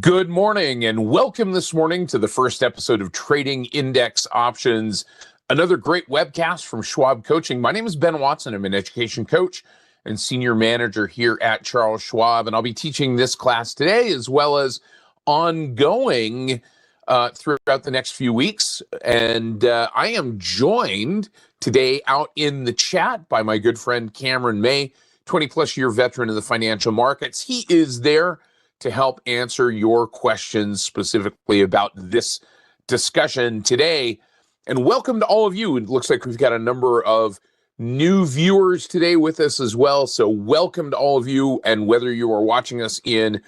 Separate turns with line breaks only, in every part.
Good morning and welcome this morning to the first episode of Trading Index Options, another great webcast from Schwab Coaching. My name is Ben Watson. I'm an education coach and senior manager here at Charles Schwab, and I'll be teaching this class today as well as ongoing throughout the next few weeks. And I am joined today out in the chat by my good friend Cameron May, 20-plus year veteran of the financial markets. He is there to help answer your questions specifically about this discussion today. And welcome to all of you. It looks like we've got a number of new viewers today with us as well. So welcome to all of you. And whether you are watching us in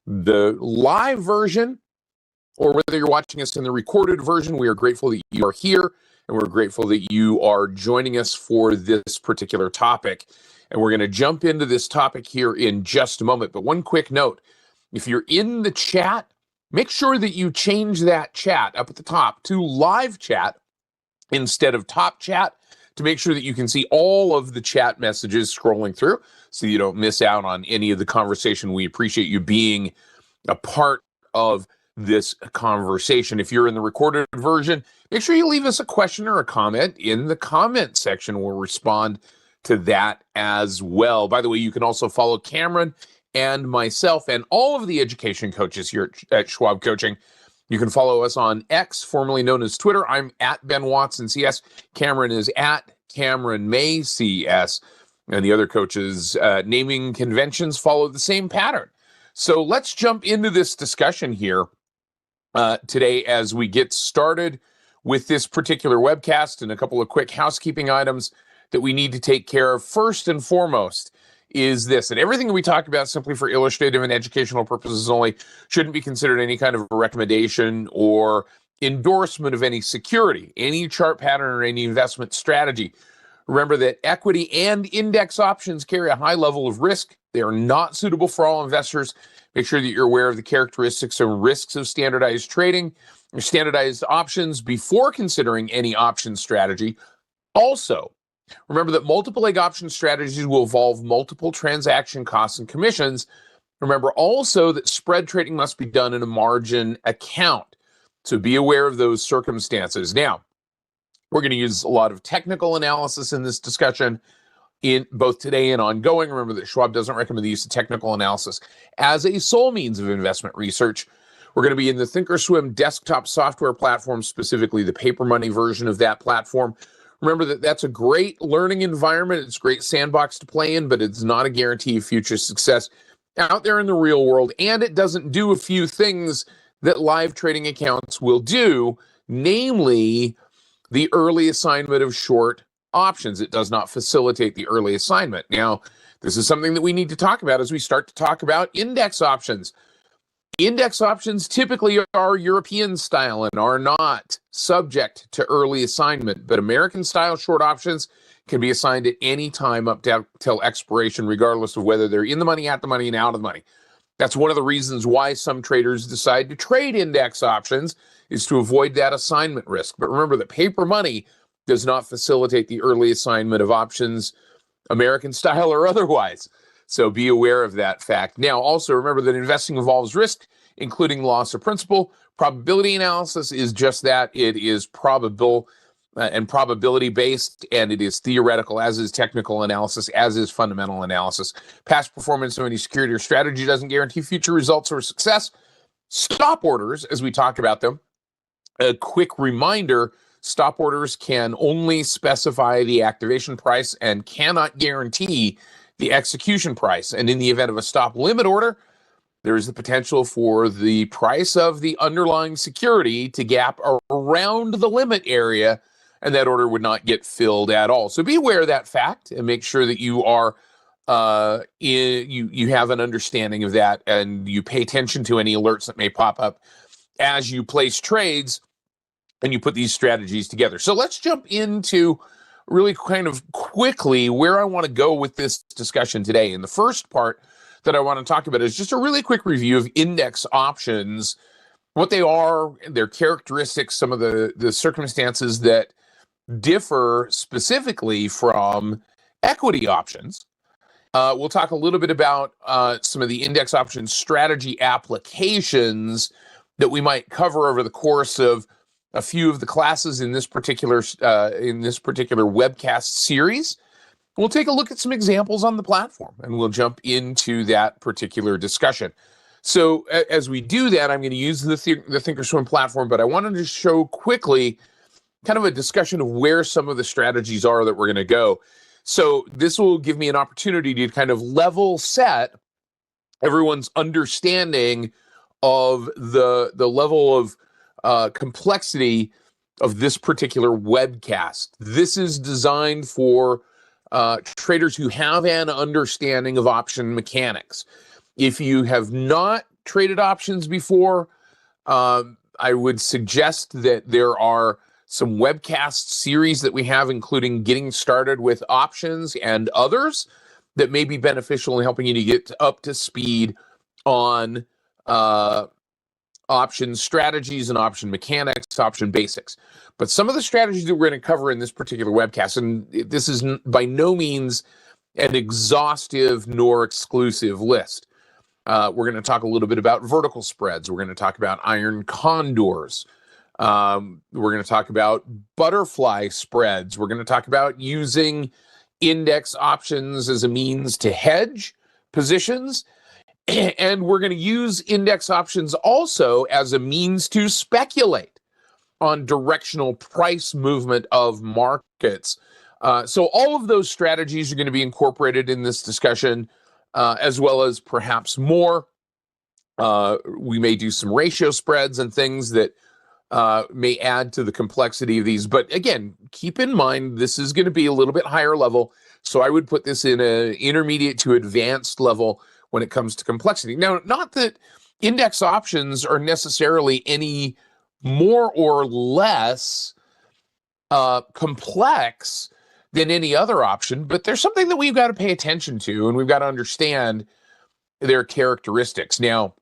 the live version or whether you're watching us in the recorded version, we are grateful that you are here. And we're grateful that you are joining us for this particular topic. And we're going to jump into this topic here in just a moment. But one quick note. If you're in the chat, make sure that you change that chat up at the top to live chat instead of top chat to make sure that you can see all of the chat messages scrolling through so you don't miss out on any of the conversation. We appreciate you being a part of this conversation. If you're in the recorded version, make sure you leave us a question or a comment in the comment section. We'll respond to that as well. By the way, you can also follow Cameron and myself and all of the education coaches here at Schwab Coaching. You can follow us on X, formerly known as Twitter. I'm at Ben Watson CS. Cameron is at Cameron May CS. And the other coaches' naming conventions follow the same pattern. So let's jump into this discussion here today as we get started with this particular webcast, and a couple of quick housekeeping items that we need to take care of. First and foremost is this, and everything that we talk about simply for illustrative and educational purposes only, shouldn't be considered any kind of a recommendation or endorsement of any security, any chart pattern, or any investment strategy. Remember that equity and index options carry a high level of risk. They are not suitable for all investors. Make sure that you're aware of the characteristics and risks of standardized trading or standardized options before considering any option strategy. Also, remember that multiple leg option strategies will involve multiple transaction costs and commissions. Remember also that spread trading must be done in a margin account. So be aware of those circumstances. Now, we're going to use a lot of technical analysis in this discussion in both today and ongoing. Remember that Schwab doesn't recommend the use of technical analysis as a sole means of investment research. We're going to be in the Thinkorswim desktop software platform, specifically the paper money version of that platform. Remember that that's a great learning environment. It's a great sandbox to play in, but it's not a guarantee of future success out there in the real world. And it doesn't do a few things that live trading accounts will do, namely the early assignment of short options. It does not facilitate the early assignment. Now, this is something that we need to talk about as we start to talk about index options. Index options typically are European style and are not subject to early assignment, but American style short options can be assigned at any time up till expiration, regardless of whether they're in the money, at the money, and out of the money. That's one of the reasons why some traders decide to trade index options, is to avoid that assignment risk. But remember that paper money does not facilitate the early assignment of options, American style or otherwise. So be aware of that fact. Now, also remember that investing involves risk, including loss of principal. Probability analysis is just that. It is probable and probability based, and it is theoretical, as is technical analysis, as is fundamental analysis. Past performance of any security or strategy doesn't guarantee future results or success. Stop orders, as we talked about them, a quick reminder, stop orders can only specify the activation price and cannot guarantee the execution price. And in the event of a stop limit order, there is the potential for the price of the underlying security to gap around the limit area, and that order would not get filled at all. So be aware of that fact and make sure that you are you have an understanding of that, and you pay attention to any alerts that may pop up as you place trades and you put these strategies together. So let's jump into really kind of quickly where I want to go with this discussion today. And the first part that I want to talk about is just a really quick review of index options, what they are, their characteristics, some of the circumstances that differ specifically from equity options. We'll talk a little bit about some of the index option strategy applications that we might cover over the course of a few of the classes in this particular webcast series. We'll take a look at some examples on the platform, and we'll jump into that particular discussion. So as we do that, I'm going to use the Thinkorswim platform, but I wanted to show quickly kind of a discussion of where some of the strategies are that we're going to go. So this will give me an opportunity to kind of level set everyone's understanding of the level of complexity of this particular webcast. This is designed for traders who have an understanding of option mechanics. If you have not traded options before, I would suggest that there are some webcast series that we have, including Getting Started with Options and others, that may be beneficial in helping you to get up to speed on option strategies and option mechanics, option basics. But some of the strategies that we're going to cover in this particular webcast, and this is by no means an exhaustive nor exclusive list. We're going to talk a little bit about vertical spreads. We're going to talk about iron condors. We're going to talk about butterfly spreads. We're going to talk about using index options as a means to hedge positions. And we're going to use index options also as a means to speculate on directional price movement of markets. So all of those strategies are going to be incorporated in this discussion, as well as perhaps more. We may do some ratio spreads and things that may add to the complexity of these. But again, keep in mind, this is going to be a little bit higher level. So I would put this in an intermediate to advanced level when it comes to complexity. Now, not that index options are necessarily any more or less complex than any other option, but there's something that we've got to pay attention to, and we've got to understand their characteristics. Now,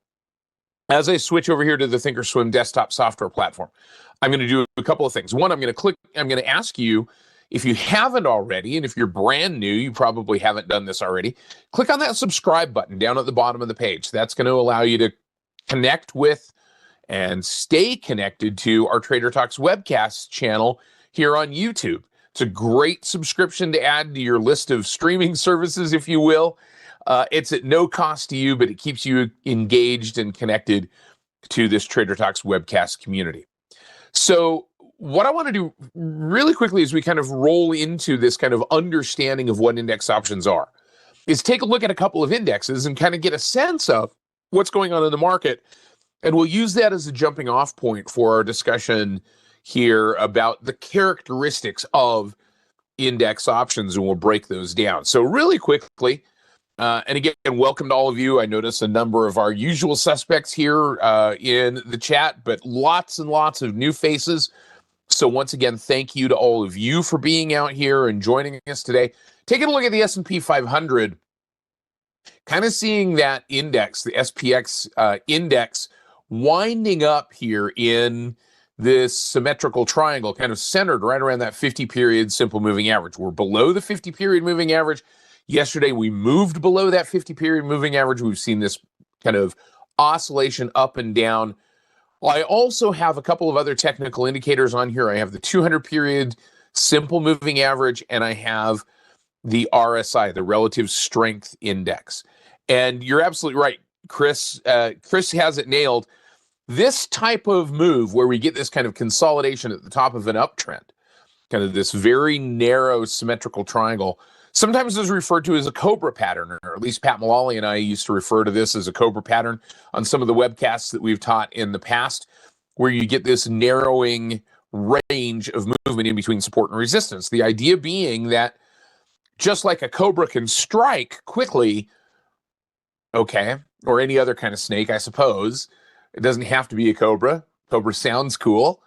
as I switch over here to the Thinkorswim desktop software platform, I'm going to do a couple of things. One, I'm going to ask you, if you haven't already, and if you're brand new, you probably haven't done this already, click on that subscribe button down at the bottom of the page. That's going to allow you to connect with and stay connected to our Trader Talks webcast channel here on YouTube. It's a great subscription to add to your list of streaming services, if you will. It's at no cost to you, but it keeps you engaged and connected to this Trader Talks webcast community. So what I want to do really quickly as we kind of roll into this kind of understanding of what index options are is take a look at a couple of indexes and kind of get a sense of what's going on in the market. And we'll use that as a jumping off point for our discussion here about the characteristics of index options, and we'll break those down. So really quickly, and again, welcome to all of you. I notice a number of our usual suspects here in the chat, but lots and lots of new faces. So once again, thank you to all of you for being out here and joining us today. Taking a look at the S&P 500, kind of seeing that index, the SPX index, winding up here in this symmetrical triangle, kind of centered right around that 50-period simple moving average. We're below the 50-period moving average. Yesterday, we moved below that 50-period moving average. We've seen this kind of oscillation up and down. Well, I also have a couple of other technical indicators on here. I have the 200-period simple moving average, and I have the RSI, the relative strength index. And you're absolutely right. Chris has it nailed. This type of move where we get this kind of consolidation at the top of an uptrend, kind of this very narrow symmetrical triangle, sometimes is referred to as a cobra pattern, or at least Pat Mullally and I used to refer to this as a cobra pattern on some of the webcasts that we've taught in the past, where you get this narrowing range of movement in between support and resistance. The idea being that just like a cobra can strike quickly, okay, or any other kind of snake, I suppose, it doesn't have to be a cobra. Cobra sounds cool.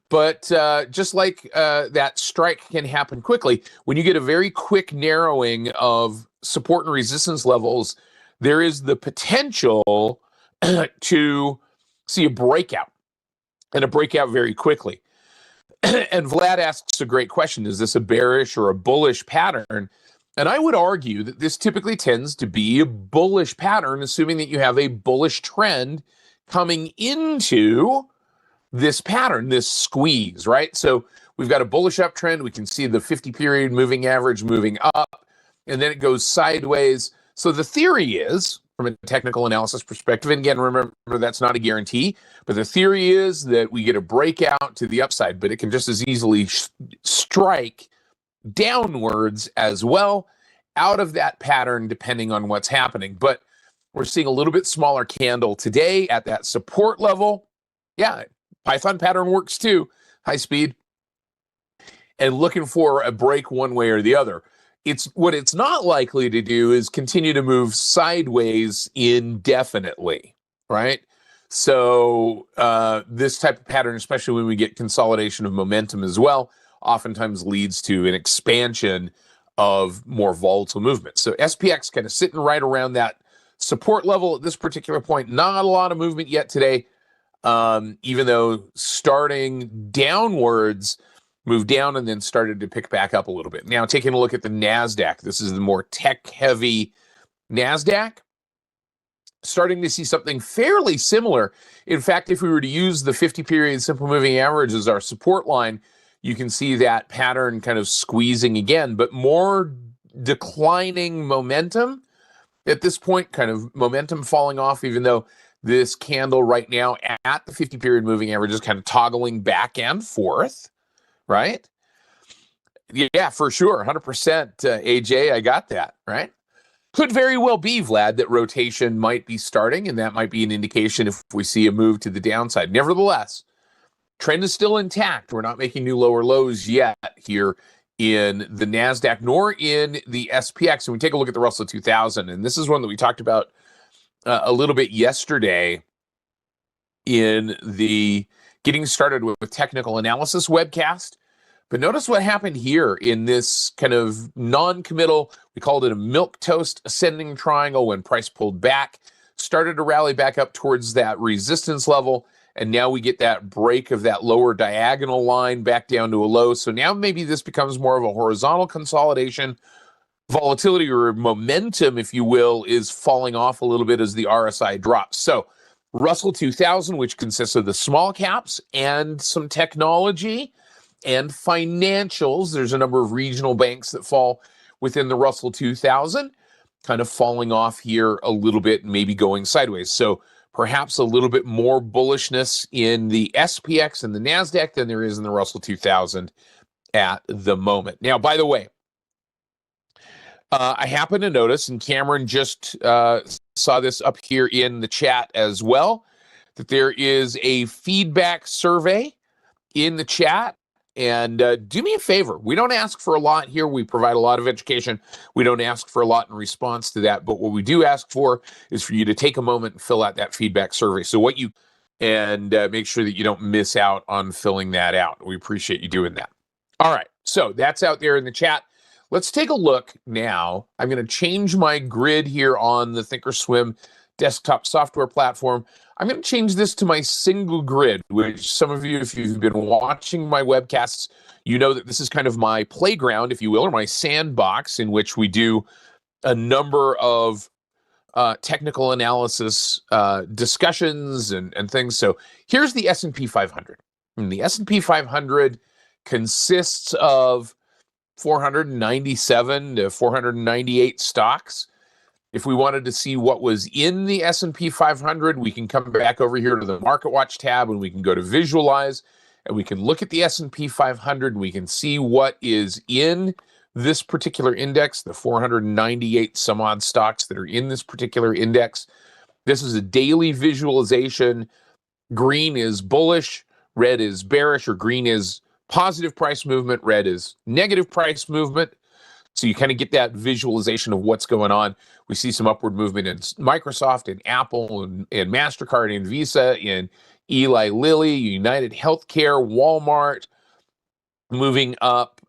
But just like that strike can happen quickly, when you get a very quick narrowing of support and resistance levels, there is the potential to see a breakout, and a breakout very quickly. And Vlad asks a great question. Is this a bearish or a bullish pattern? And I would argue that this typically tends to be a bullish pattern, assuming that you have a bullish trend coming into this pattern, this squeeze, right? So we've got a bullish uptrend. We can see the 50-period moving average moving up, and then it goes sideways. So the theory is, from a technical analysis perspective, and again, remember, that's not a guarantee, but the theory is that we get a breakout to the upside, but it can just as easily strike downwards as well out of that pattern, depending on what's happening. But we're seeing a little bit smaller candle today at that support level. Yeah, Python pattern works too, high speed, and looking for a break one way or the other. What it's not likely to do is continue to move sideways indefinitely, right? So this type of pattern, especially when we get consolidation of momentum as well, oftentimes leads to an expansion of more volatile movement. So SPX kind of sitting right around that support level at this particular point. Not a lot of movement yet today, even though starting downwards, moved down and then started to pick back up a little bit. Now, taking a look at the NASDAQ, this is the more tech-heavy NASDAQ, starting to see something fairly similar. In fact, if we were to use the 50-period simple moving average as our support line, you can see that pattern kind of squeezing again, but more declining momentum at this point, kind of momentum falling off, even though this candle right now at the 50-period moving average is kind of toggling back and forth, right? Yeah, for sure. 100%, AJ, I got that, right? Could very well be, Vlad, that rotation might be starting, and that might be an indication if we see a move to the downside. Nevertheless, trend is still intact. We're not making new lower lows yet here in the NASDAQ, nor in the SPX. And we take a look at the Russell 2000, and this is one that we talked about a little bit yesterday in the Getting Started with Technical Analysis webcast. But notice what happened here in this kind of non-committal, we called it a milquetoast ascending triangle when price pulled back, started to rally back up towards that resistance level, and now we get that break of that lower diagonal line back down to a low. So now maybe this becomes more of a horizontal consolidation. Volatility or momentum, if you will, is falling off a little bit as the RSI drops. So Russell 2000, which consists of the small caps and some technology and financials, there's a number of regional banks that fall within the Russell 2000, kind of falling off here a little bit and maybe going sideways. So perhaps a little bit more bullishness in the SPX and the NASDAQ than there is in the Russell 2000 at the moment. Now, by the way, I happen to notice, and Cameron just saw this up here in the chat as well, that there is a feedback survey in the chat. And do me a favor. We don't ask for a lot here. We provide a lot of education. We don't ask for a lot in response to that. But what we do ask for is for you to take a moment and fill out that feedback survey. So make sure that you don't miss out on filling that out. We appreciate you doing that. All right. So that's out there in the chat. Let's take a look now. I'm going to change my grid here on the Thinkorswim desktop software platform. I'm going to change this to my single grid, which some of you, if you've been watching my webcasts, you know that this is kind of my playground, if you will, or my sandbox in which we do a number of technical analysis discussions and things. So here's the S&P 500. And the S&P 500 consists of 497 to 498 stocks. If we wanted to see what was in the S&P 500, we can come back over here to the Market Watch tab and we can go to Visualize and we can look at the S&P 500 and we can see what is in this particular index, the 498 some odd stocks that are in this particular index. This is a daily visualization. Green is bullish, red is bearish, or green is positive price movement, red is negative price movement. So you kind of get that visualization of what's going on. We see some upward movement in Microsoft and Apple and MasterCard and Visa and Eli Lilly, United Healthcare, Walmart moving up.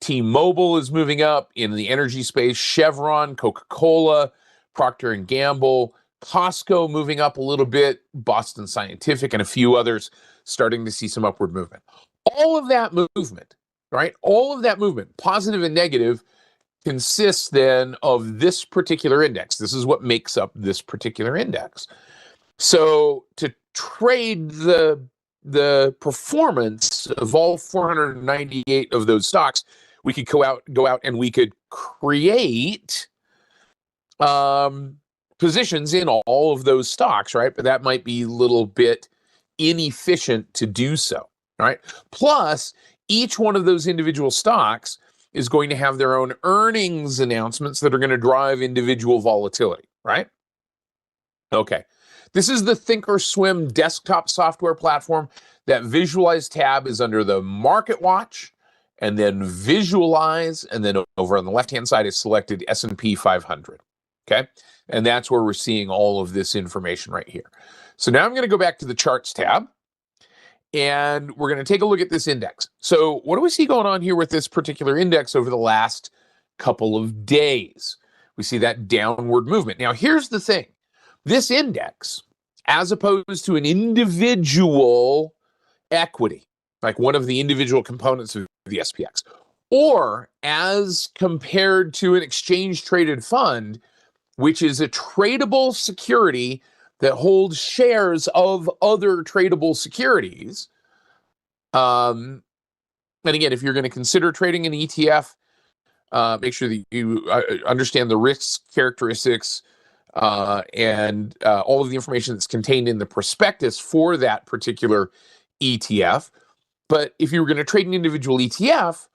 T-Mobile is moving up in the energy space. Chevron, Coca-Cola, Procter & Gamble, Costco moving up a little bit. Boston Scientific and a few others starting to see some upward movement. All of that movement, right? All of that movement, positive and negative, consists then of this particular index. This is what makes up this particular index. So to trade the performance of all 498 of those stocks, we could go out and we could create positions in all of those stocks, right? But that might be a little bit inefficient to do so, right? Plus, each one of those individual stocks is going to have their own earnings announcements that are going to drive individual volatility, right? Okay. This is the thinkorswim desktop software platform. That Visualize tab is under the Market Watch, and then Visualize, and then over on the left-hand side is selected S&P 500, okay? And that's where we're seeing all of this information right here. So now I'm going to go back to the Charts tab, and we're going to take a look at this index. So what do we see going on here with this particular index over the last couple of days? We see that downward movement. Now, here's the thing. This index, as opposed to an individual equity, like one of the individual components of the SPX, or as compared to an exchange-traded fund, which is a tradable security that holds shares of other tradable securities. And again, if you're going to consider trading an ETF, make sure that you understand the risk characteristics and all of the information that's contained in the prospectus for that particular ETF. But if you were going to trade an individual ETF,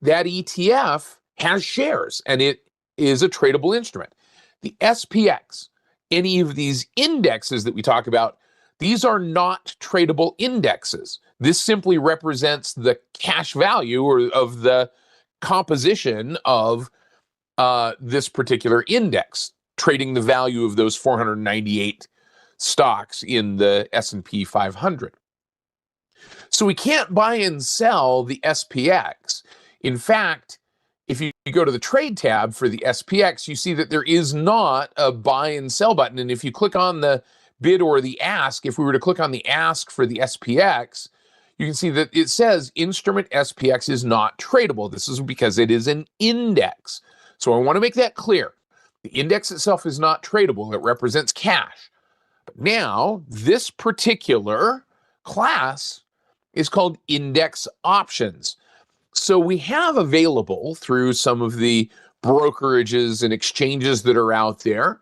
that ETF has shares and it is a tradable instrument. The SPX, any of these indexes that we talk about, these are not tradable indexes. This simply represents the cash value or of the composition of this particular index, trading the value of those 498 stocks in the S&P 500. So we can't buy and sell the SPX. In fact, if you go to the trade tab for the SPX, you see that there is not a buy and sell button. And if you click on the bid or the ask, if we were to click on the ask for the SPX, you can see that it says instrument SPX is not tradable. This is because it is an index. So I want to make that clear. The index itself is not tradable. It represents cash. But now this particular class is called index options. So we have available through some of the brokerages and exchanges that are out there,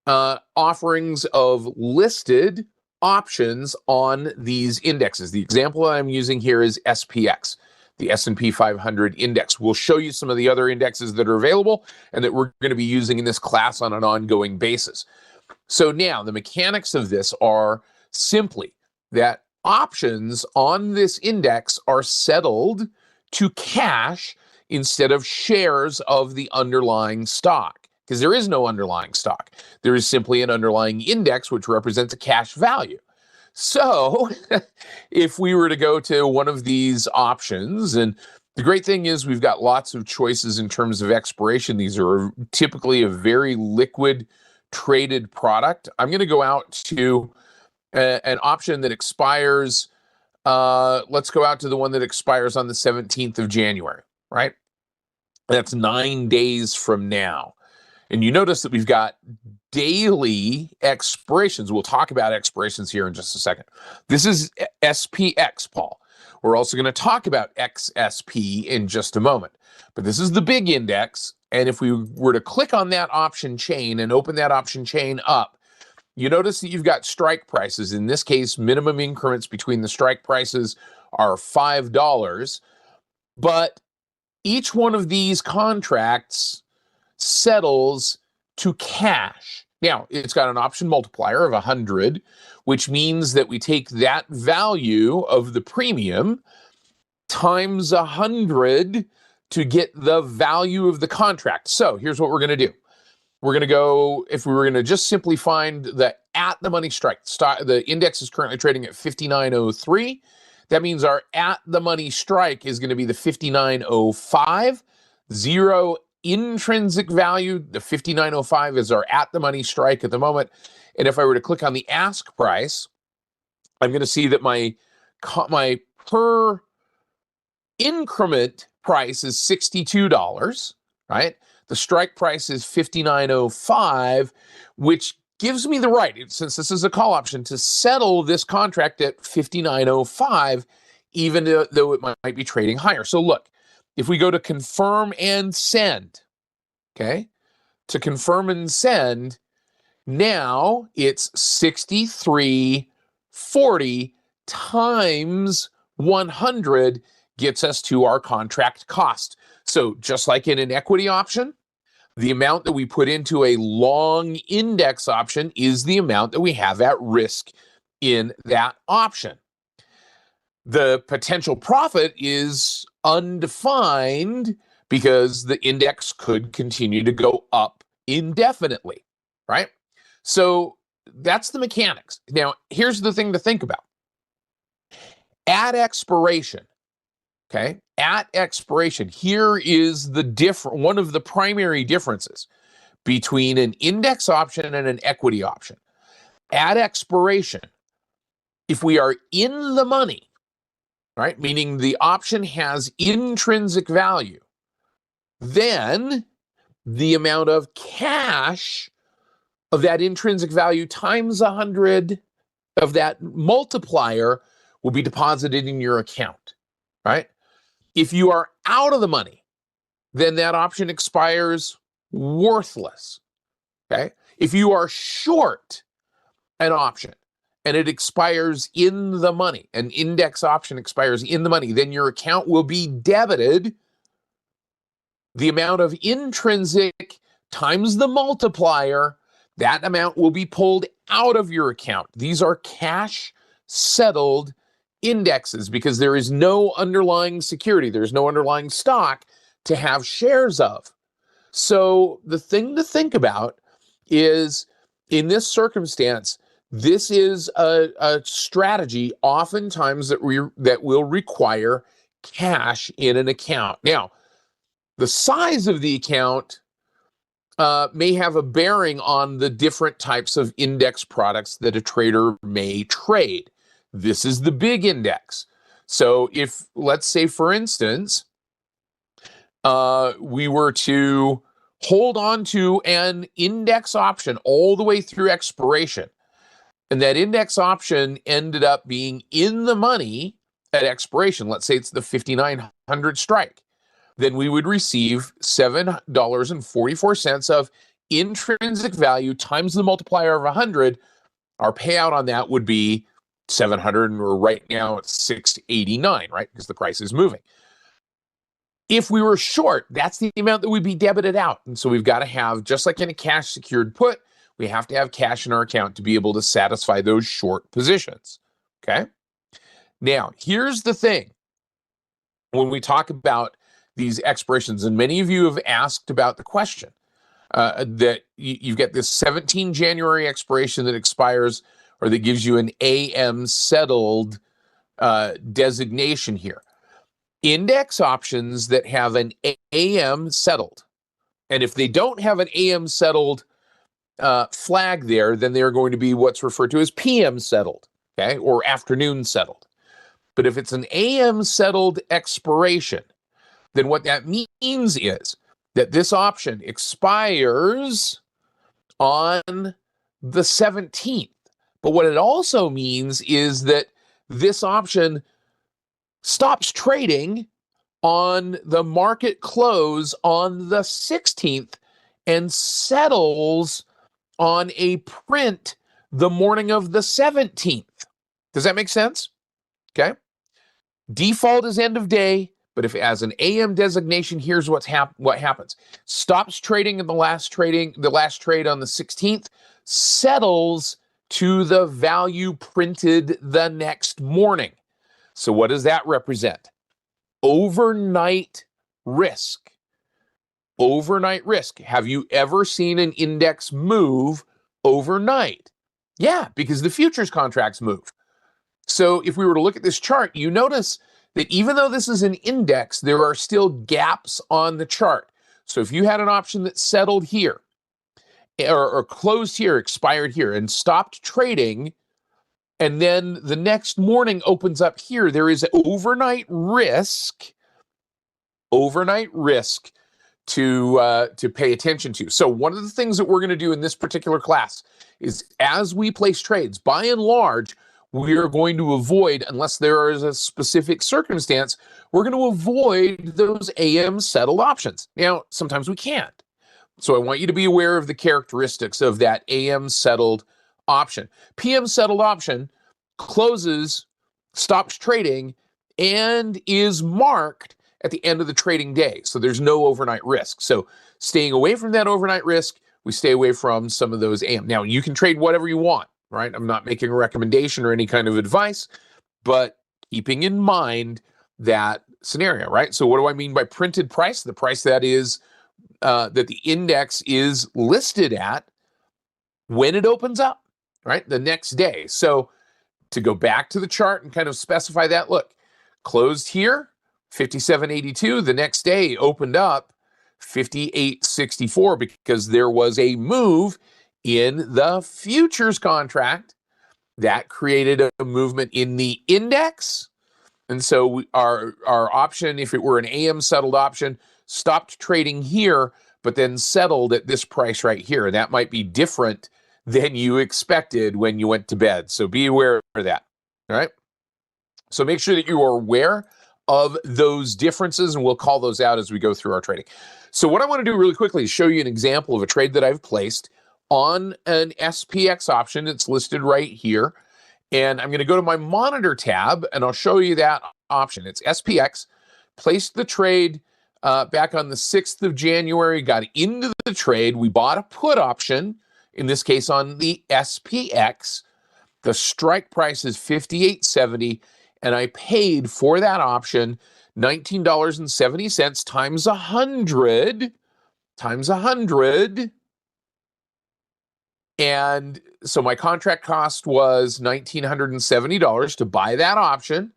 offerings of listed options on these indexes. The example I'm using here is SPX, the S&P 500 index. We'll show you some of the other indexes that are available and that we're going to be using in this class on an ongoing basis. So now the mechanics of this are simply that options on this index are settled to cash instead of shares of the underlying stock, because there is no underlying stock. There is simply an underlying index, which represents a cash value. So if we were to go to one of these options, and the great thing is we've got lots of choices in terms of expiration. These are typically a very liquid traded product. I'm going to go out to an option that expires. Let's go out to the one that expires on the 17th of January, right? That's 9 days from now. And you notice that we've got daily expirations. We'll talk about expirations here in just a second. This is SPX, Paul. We're also going to talk about XSP in just a moment. But this is the big index. And if we were to click on that option chain and open that option chain up, you notice that you've got strike prices. In this case, minimum increments between the strike prices are $5. But each one of these contracts settles to cash. Now, it's got an option multiplier of 100, which means that we take that value of the premium times 100 to get the value of the contract. So here's what we're going to do. We're going to go, if we were going to just simply find the at the money strike, the index is currently trading at 59.03. That means our at the money strike is going to be the 59.05. Zero intrinsic value, the 59.05 is our at the money strike at the moment. And if I were to click on the ask price, I'm going to see that my per increment price is $62, right? The strike price is 59.05, which gives me the right, since this is a call option, to settle this contract at 59.05, even though it might be trading higher. So look, if we go to confirm and send, okay, to confirm and send, now it's 63.40 times 100 gets us to our contract cost. So just like in an equity option, the amount that we put into a long index option is the amount that we have at risk in that option. The potential profit is undefined because the index could continue to go up indefinitely, right? So that's the mechanics. Now, here's the thing to think about. At expiration, okay, at expiration, here is one of the primary differences between an index option and an equity option. At expiration, if we are in the money, right, meaning the option has intrinsic value, then the amount of cash of that intrinsic value times 100 of that multiplier will be deposited in your account, right? If you are out of the money, then that option expires worthless, okay? If you are short an option and it expires in the money, an index option expires in the money, then your account will be debited the amount of intrinsic times the multiplier. That amount will be pulled out of your account. These are cash settled indexes because there is no underlying security. There's no underlying stock to have shares of. So the thing to think about is, in this circumstance, this is a strategy oftentimes that will require cash in an account. Now, the size of the account may have a bearing on the different types of index products that a trader may trade. This is the big index. So if, let's say, for instance, we were to hold on to an index option all the way through expiration, and that index option ended up being in the money at expiration, let's say it's the 5,900 strike, then we would receive $7.44 of intrinsic value times the multiplier of 100. Our payout on that would be 700, and we're right now at 689, right? Because the price is moving. If we were short, that's the amount that would be debited out. And so we've got to have, just like in a cash secured put, we have to have cash in our account to be able to satisfy those short positions, okay? Now, here's the thing. When we talk about these expirations, and many of you have asked about the question, that you've got this 17 January expiration that expires, or that gives you an AM settled designation here. Index options that have an AM settled, and if they don't have an AM settled flag there, then they're going to be what's referred to as PM settled, okay, or afternoon settled. But if it's an AM settled expiration, then what that means is that this option expires on the 17th. But what it also means is that this option stops trading on the market close on the 16th and settles on a print the morning of the 17th. Does that make sense? Okay. Default is end of day, but if it has an AM designation, here's what happens. Stops trading in the last trade on the 16th, settles to the value printed the next morning. So what does that represent? Overnight risk. Overnight risk. Have you ever seen an index move overnight? Yeah, because the futures contracts move. So if we were to look at this chart, you notice that even though this is an index, there are still gaps on the chart. So if you had an option that settled here, or closed here, expired here, and stopped trading, and then the next morning opens up here, there is overnight risk to pay attention to. So one of the things that we're going to do in this particular class is, as we place trades, by and large, we are going to avoid, unless there is a specific circumstance, we're going to avoid those AM settled options. Now, sometimes we can't. So I want you to be aware of the characteristics of that AM settled option. PM settled option closes, stops trading, and is marked at the end of the trading day. So there's no overnight risk. So staying away from that overnight risk, we stay away from some of those AM. Now, you can trade whatever you want, right? I'm not making a recommendation or any kind of advice, but keeping in mind that scenario, right? So what do I mean by printed price? The price that is that the index is listed at when it opens up, right? The next day. So to go back to the chart and kind of specify that, look, closed here, 57.82. The next day opened up 58.64 because there was a move in the futures contract that created a movement in the index. And so our option, if it were an AM settled option, stopped trading here, but then settled at this price right here. And that might be different than you expected when you went to bed. So be aware of that. All right. So make sure that you are aware of those differences, and we'll call those out as we go through our trading. So what I want to do really quickly is show you an example of a trade that I've placed on an SPX option. It's listed right here. And I'm going to go to my monitor tab, and I'll show you that option. It's SPX. Placed the trade back on the 6th of January, got into the trade. We bought a put option, in this case on the SPX. The strike price is $58.70. And I paid for that option $19.70 times 100 times 100. And so my contract cost was $1,970 to buy that option.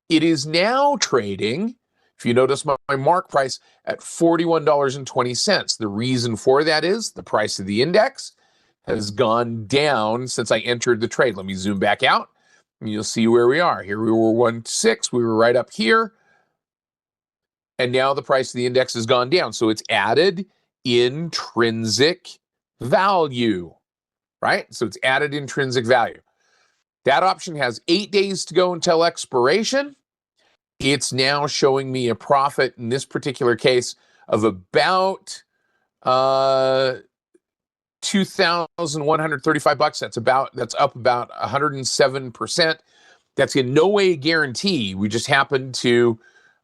It is now trading, if you notice my mark price, at $41.20. The reason for that is the price of the index has gone down since I entered the trade. Let me zoom back out. And you'll see where we are. Here we were 1.6. We were right up here. And now the price of the index has gone down. So it's added intrinsic value, right? So it's added intrinsic value. That option has 8 days to go until expiration. It's now showing me a profit in this particular case of about $2,135. That's up about 107%. That's in no way a guarantee. We just happened to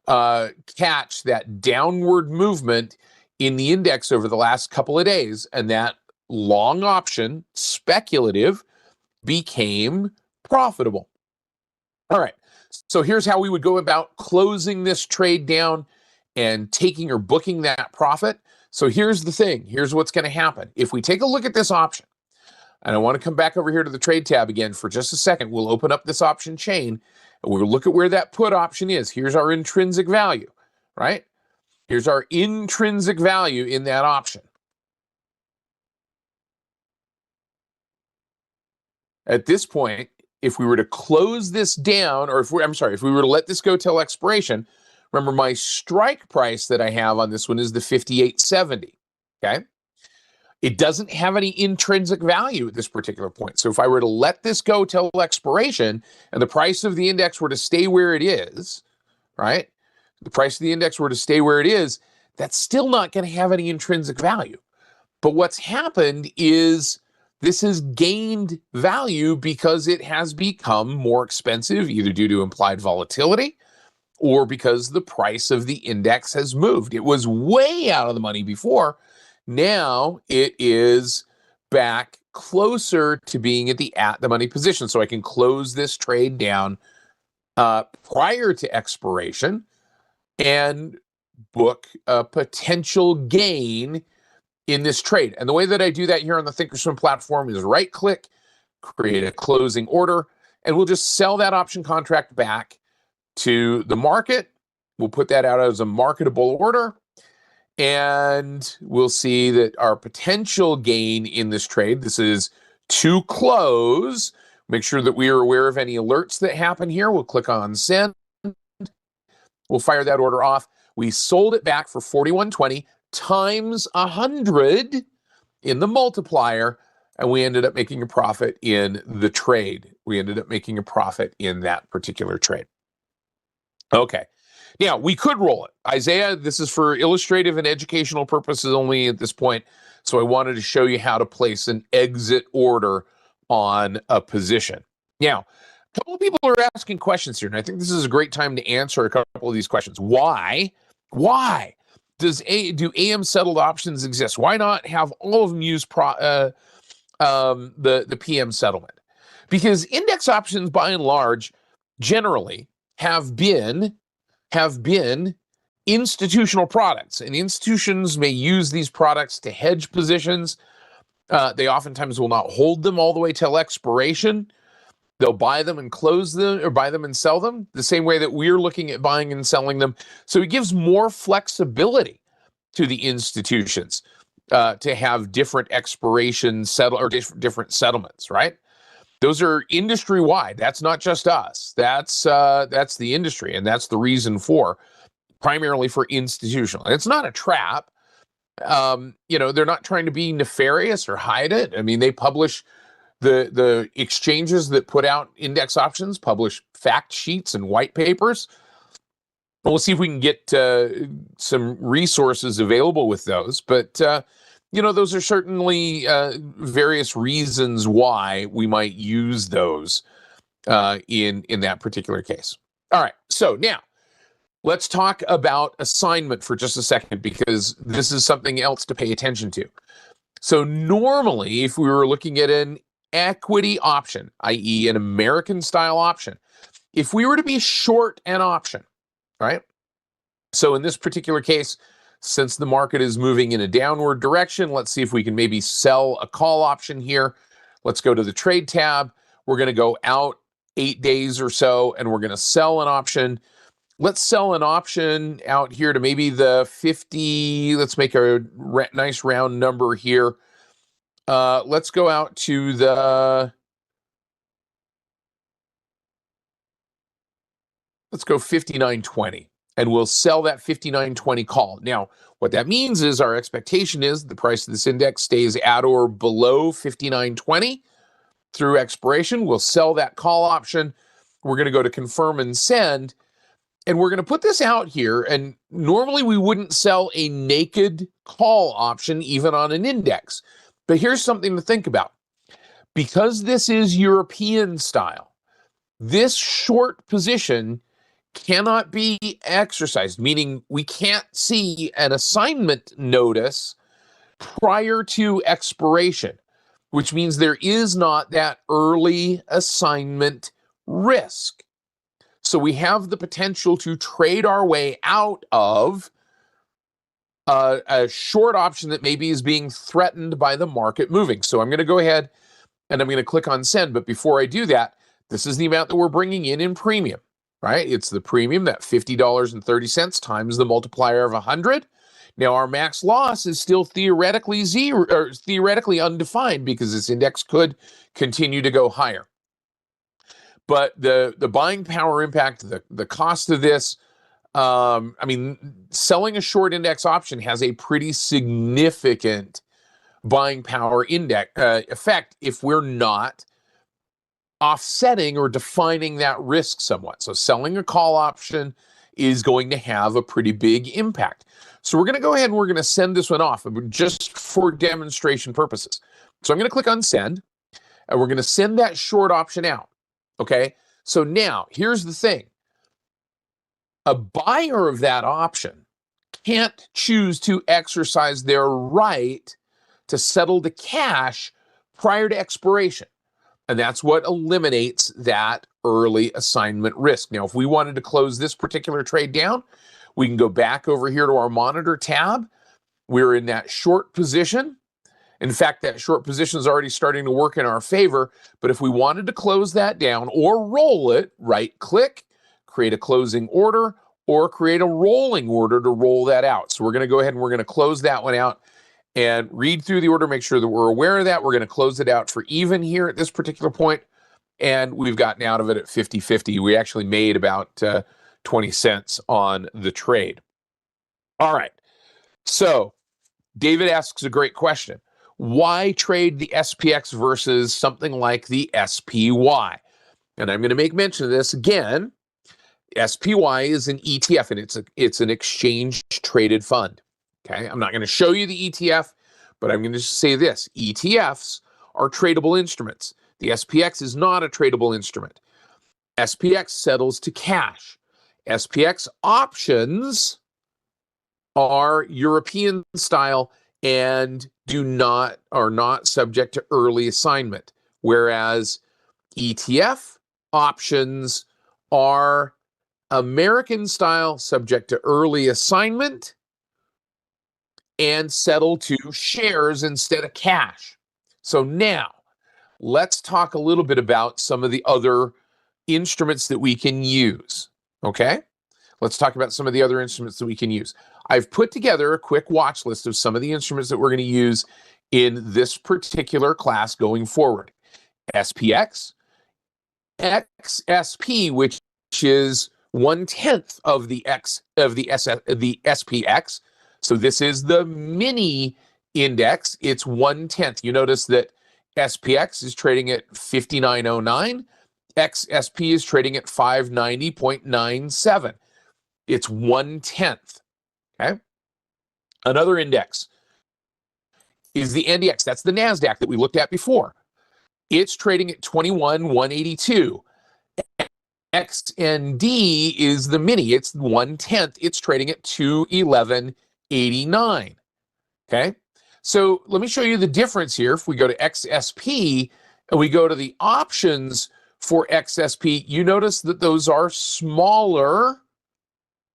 catch that downward movement in the index over the last couple of days, and that long option, speculative, became profitable. All right, so here's how we would go about closing this trade down and taking or booking that profit. So here's the thing. Here's what's going to happen. If we take a look at this option, and I want to come back over here to the trade tab again for just a second, we'll open up this option chain, and we'll look at where that put option is. Here's our intrinsic value, right? Here's our intrinsic value in that option. At this point, if we were to close this down, or if we were to let this go till expiration, remember my strike price that I have on this one is the 58.70, okay? It doesn't have any intrinsic value at this particular point. So if I were to let this go till expiration and the price of the index were to stay where it is, right? The price of the index were to stay where it is, that's still not going to have any intrinsic value. But what's happened is this has gained value because it has become more expensive, either due to implied volatility or because the price of the index has moved. It was way out of the money before. Now it is back closer to being at the money position. So I can close this trade down prior to expiration and book a potential gain in this trade. And the way that I do that here on the Thinkorswim platform is right-click, create a closing order, and we'll just sell that option contract back to the market. We'll put that out as a marketable order, and we'll see that our potential gain in this trade, this is to close. Make sure that we are aware of any alerts that happen here. We'll click on send. We'll fire that order off. We sold it back for $41.20. times 100 in the multiplier, and we ended up making a profit in the trade. We ended up making a profit in that particular trade. Okay. Now, we could roll it. Isaiah, this is for illustrative and educational purposes only at this point. So I wanted to show you how to place an exit order on a position. Now, a couple of people are asking questions here, and I think this is a great time to answer a couple of these questions. Why do AM settled options exist? Why not have all of them use the PM settlement? Because index options, by and large, generally have been institutional products, and institutions may use these products to hedge positions. They oftentimes will not hold them all the way till expiration. They'll buy them and close them, or buy them and sell them the same way that we're looking at buying and selling them. So it gives more flexibility to the institutions to have different expirations or different settlements, right? Those are industry-wide. That's not just us. That's the industry, and that's the reason for, primarily for institutional. And it's not a trap. They're not trying to be nefarious or hide it. I mean, they publish the exchanges that put out index options, publish fact sheets and white papers. We'll see if we can get some resources available with those. But those are certainly various reasons why we might use those in that particular case. All right, so now let's talk about assignment for just a second, because this is something else to pay attention to. So normally, if we were looking at an equity option, i.e. an American-style option, if we were to be short an option, right? So in this particular case, since the market is moving in a downward direction, let's see if we can maybe sell a call option here. Let's go to the trade tab. We're going to go out 8 days or so, and we're going to sell an option. Let's sell an option out here to maybe the 50. Let's make a nice round number here. Let's go out to let's go 59.20. And we'll sell that 59.20 call. Now, what that means is our expectation is the price of this index stays at or below 59.20 through expiration. We'll sell that call option. We're going to go to confirm and send. And we're going to put this out here. And normally we wouldn't sell a naked call option even on an index. But here's something to think about. Because this is European style, this short position cannot be exercised, meaning we can't see an assignment notice prior to expiration, which means there is not that early assignment risk. So we have the potential to trade our way out of a short option that maybe is being threatened by the market moving. So I'm going to go ahead and I'm going to click on send. But before I do that, this is the amount that we're bringing in premium. Right? It's the premium, that $50.30 times the multiplier of 100. Now, our max loss is still theoretically zero, or theoretically undefined, because this index could continue to go higher. But the buying power impact, the cost of this, selling a short index option has a pretty significant buying power index effect if we're not offsetting or defining that risk somewhat. So selling a call option is going to have a pretty big impact. So we're going to go ahead and we're going to send this one off just for demonstration purposes. So I'm going to click on send, and we're going to send that short option out. Okay. So now here's the thing. A buyer of that option can't choose to exercise their right to settle the cash prior to expiration. And that's what eliminates that early assignment risk. Now, if we wanted to close this particular trade down, we can go back over here to our monitor tab. We're in that short position. In fact, that short position is already starting to work in our favor. But if we wanted to close that down or roll it, right click, create a closing order, or create a rolling order to roll that out. So we're going to go ahead and we're going to close that one out and read through the order, make sure that we're aware of that. We're going to close it out for even here at this particular point, and we've gotten out of it at 50-50. We actually made about 20 cents on the trade. All right, so David asks a great question. Why trade the SPX versus something like the SPY? And I'm going to make mention of this again. SPY is an ETF, and it's an exchange traded fund. Okay, I'm not going to show you the ETF, but I'm going to say this: ETFs are tradable instruments. The SPX is not a tradable instrument. SPX settles to cash. SPX options are European style and are not subject to early assignment, whereas ETF options are American style, subject to early assignment, and settle to shares instead of cash. So now let's talk a little bit about some of the other instruments that we can use. Okay, let's talk about some of the other instruments that we can use. I've put together a quick watch list of some of the instruments that we're going to use in this particular class going forward. SPX, XSP, which is 1/10 of the SPX. So this is the mini index. It's 1/10. You notice that SPX is trading at 59.09. XSP is trading at 590.97. It's 1/10. Okay. Another index is the NDX. That's the NASDAQ that we looked at before. It's trading at 21,182. XND is the mini. It's 1/10. It's trading at 211.89. Okay. So let me show you the difference here. If we go to XSP and we go to the options for XSP, you notice that those are smaller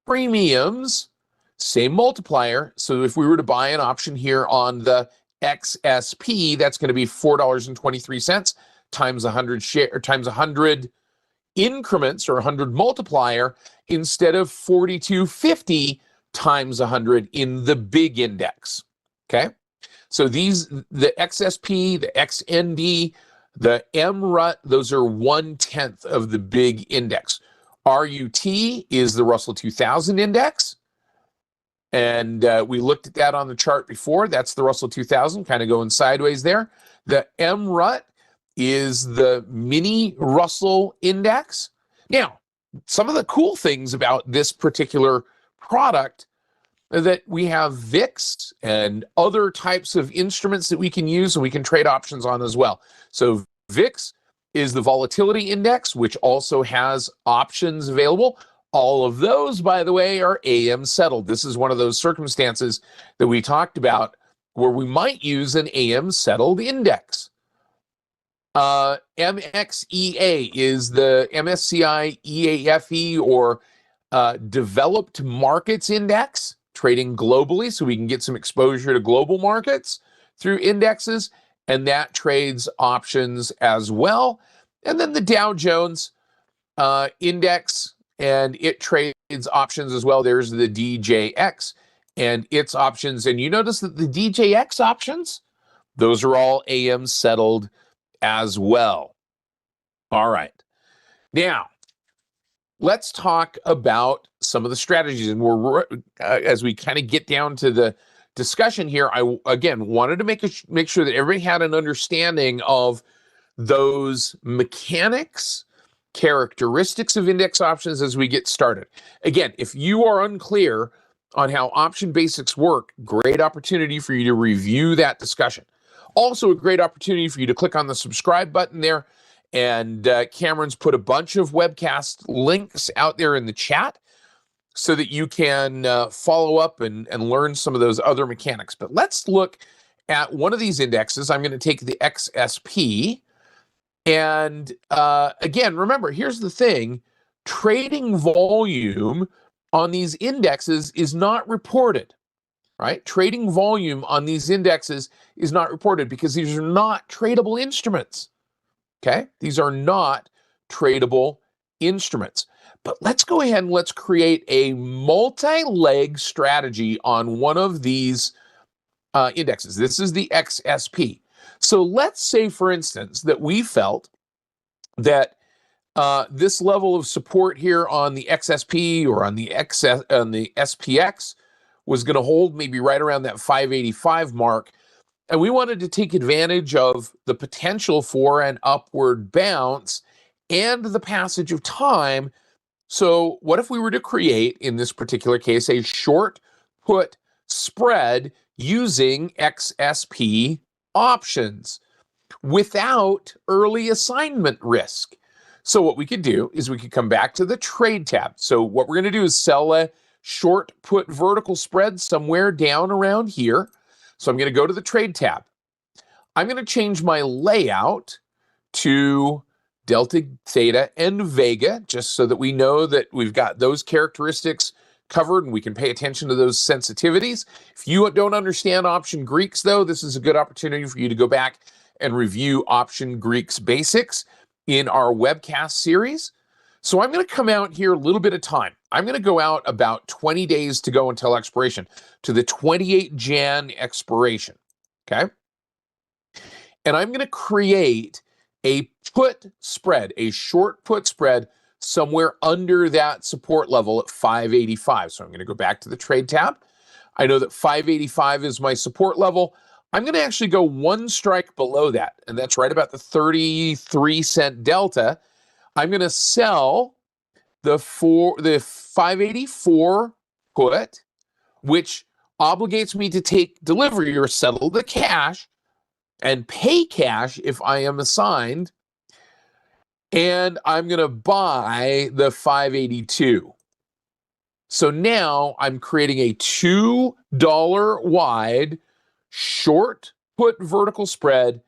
premiums, same multiplier. So if we were to buy an option here on the XSP, that's going to be $4.23 times 100 share or times 100 increments or 100 multiplier instead of 42.50 times 100 in the big index. Okay, so these, the XSP, the XND, the MRUT, those are 1/10 of the big index. RUT is the Russell 2000 index. And we looked at that on the chart before. That's the Russell 2000, kind of going sideways there. The MRUT is the mini Russell index. Now, some of the cool things about this particular product are that we have VIX and other types of instruments that we can use and we can trade options on as well. So VIX is the volatility index, which also has options available. All of those, by the way, are AM settled. This is one of those circumstances that we talked about where we might use an AM settled index. MXEA is the MSCI EAFE or Developed Markets Index, trading globally so we can get some exposure to global markets through indexes, and that trades options as well. And then the Dow Jones index, and it trades options as well. There's the DJX and its options. And you notice that the DJX options, those are all AM settled as well. All right. Now, let's talk about some of the strategies. And we're as we kind of get down to the discussion here, I, again, wanted to make sure that everybody had an understanding of those mechanics, characteristics of index options as we get started. Again, if you are unclear on how option basics work, great opportunity for you to review that discussion. Also a great opportunity for you to click on the subscribe button there. And Cameron's put a bunch of webcast links out there in the chat so that you can follow up and learn some of those other mechanics. But let's look at one of these indexes. I'm going to take the XSP. And again, remember, here's the thing. Trading volume on these indexes is not reported, right? Trading volume on these indexes is not reported because these are not tradable instruments, okay? These are not tradable instruments. But let's go ahead and let's create a multi-leg strategy on one of these indexes. This is the XSP. So let's say, for instance, that we felt that this level of support here on the XSP or on the SPX was going to hold maybe right around that 585 mark. And we wanted to take advantage of the potential for an upward bounce and the passage of time. So what if we were to create, in this particular case, a short put spread using XSP options without early assignment risk? So what we could do is we could come back to the trade tab. So what we're going to do is sell a short put vertical spread somewhere down around here. So I'm going to go to the trade tab. I'm going to change my layout to Delta, Theta, and Vega, just so that we know that we've got those characteristics covered and we can pay attention to those sensitivities. If you don't understand option Greeks, though, this is a good opportunity for you to go back and review option Greeks basics in our webcast series. So I'm going to come out here a little bit of time. I'm going to go out about 20 days to go until expiration, to the 28 Jan expiration, okay? And I'm going to create a put spread, a short put spread somewhere under that support level at 585. So I'm going to go back to the trade tab. I know that 585 is my support level. I'm going to actually go one strike below that, and that's right about the 33-cent delta. I'm going to sell the 584 put, which obligates me to take delivery or settle the cash and pay cash if I am assigned, and I'm going to buy the 582. So now I'm creating a $2 wide short put vertical spread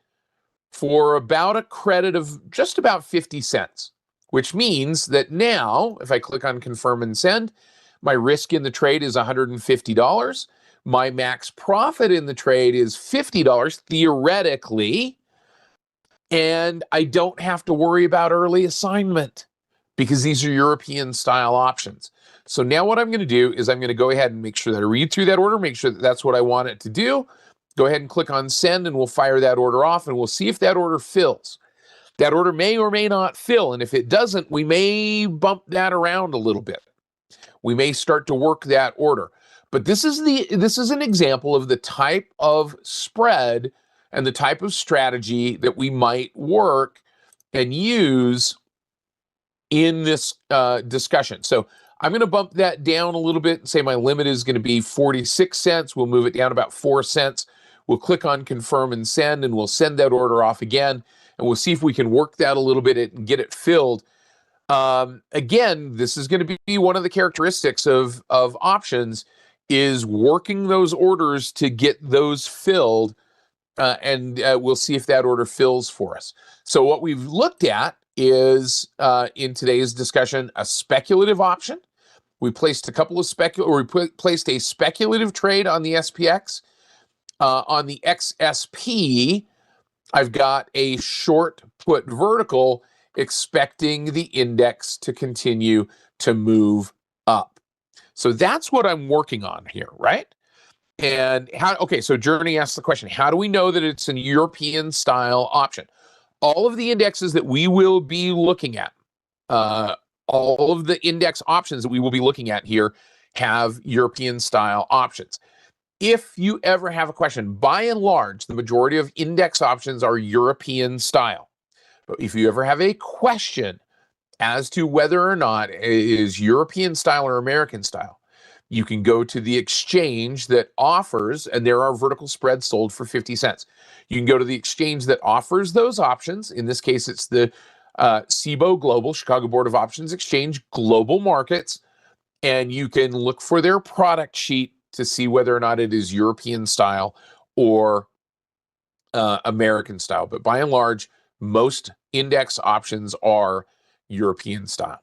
for about a credit of just about 50 cents, which means that now, if I click on confirm and send, my risk in the trade is $150. My max profit in the trade is $50 theoretically, and I don't have to worry about early assignment because these are European style options. So now what I'm going to do is I'm going to go ahead and make sure that I read through that order, make sure that that's what I want it to do. Go ahead and click on send, and we'll fire that order off, and we'll see if that order fills. That order may or may not fill, and if it doesn't, we may bump that around a little bit. We may start to work that order. But this is an example of the type of spread and the type of strategy that we might work and use in this discussion. So I'm going to bump that down a little bit and say my limit is going to be 46 cents. We'll move it down about 4 cents. We'll click on confirm and send, and we'll send that order off again, and we'll see if we can work that a little bit and get it filled. Again, this is going to be one of the characteristics of options, is working those orders to get those filled, and we'll see if that order fills for us. So what we've looked at is, in today's discussion, a speculative option. We placed a couple of placed a speculative trade on the SPX. On the XSP, I've got a short put vertical, expecting the index to continue to move up. So that's what I'm working on here, right? And so Journey asked the question, how do we know that it's an European style option? All of the indexes that we will be looking at, all of the index options that we will be looking at here have European style options. If you ever have a question, by and large, the majority of index options are European style. But if you ever have a question as to whether or not it is European style or American style, you can go to the exchange that offers, and there are vertical spreads sold for 50 cents. You can go to the exchange that offers those options. In this case, it's the CBOE Global, Chicago Board of Options Exchange Global Markets, and you can look for their product sheet to see whether or not it is European style or American style. But by and large, most index options are European style.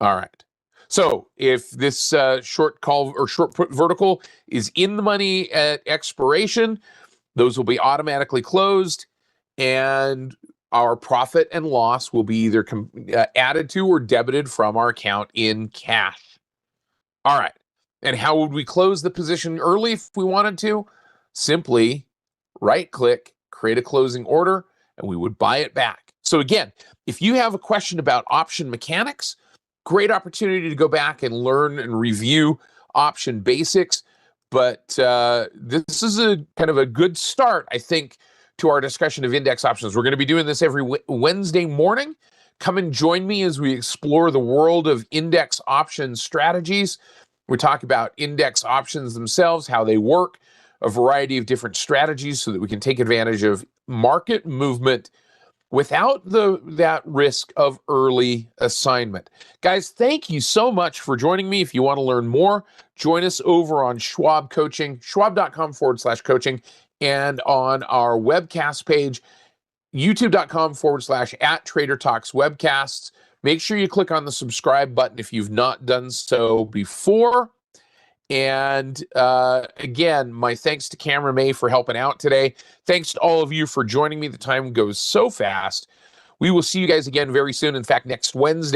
All right. So if this short call or short put vertical is in the money at expiration, those will be automatically closed, and our profit and loss will be either added to or debited from our account in cash. All right. And how would we close the position early if we wanted to? Simply right-click, create a closing order, and we would buy it back. So again, if you have a question about option mechanics, great opportunity to go back and learn and review option basics. but this is a kind of a good start, I think, to our discussion of index options. We're going to be doing this every Wednesday morning. Come and join me as we explore the world of index option strategies. We talk about index options themselves, how they work, a variety of different strategies so that we can take advantage of market movement without that risk of early assignment. Guys, thank you so much for joining me. If you want to learn more, join us over on Schwab Coaching, schwab.com/coaching, and on our webcast page, youtube.com/@Trader Talks Webcasts. Make sure you click on the subscribe button if you've not done so before. And again, my thanks to Cameron May for helping out today. Thanks to all of you for joining me. The time goes so fast. We will see you guys again very soon. In fact, next Wednesday.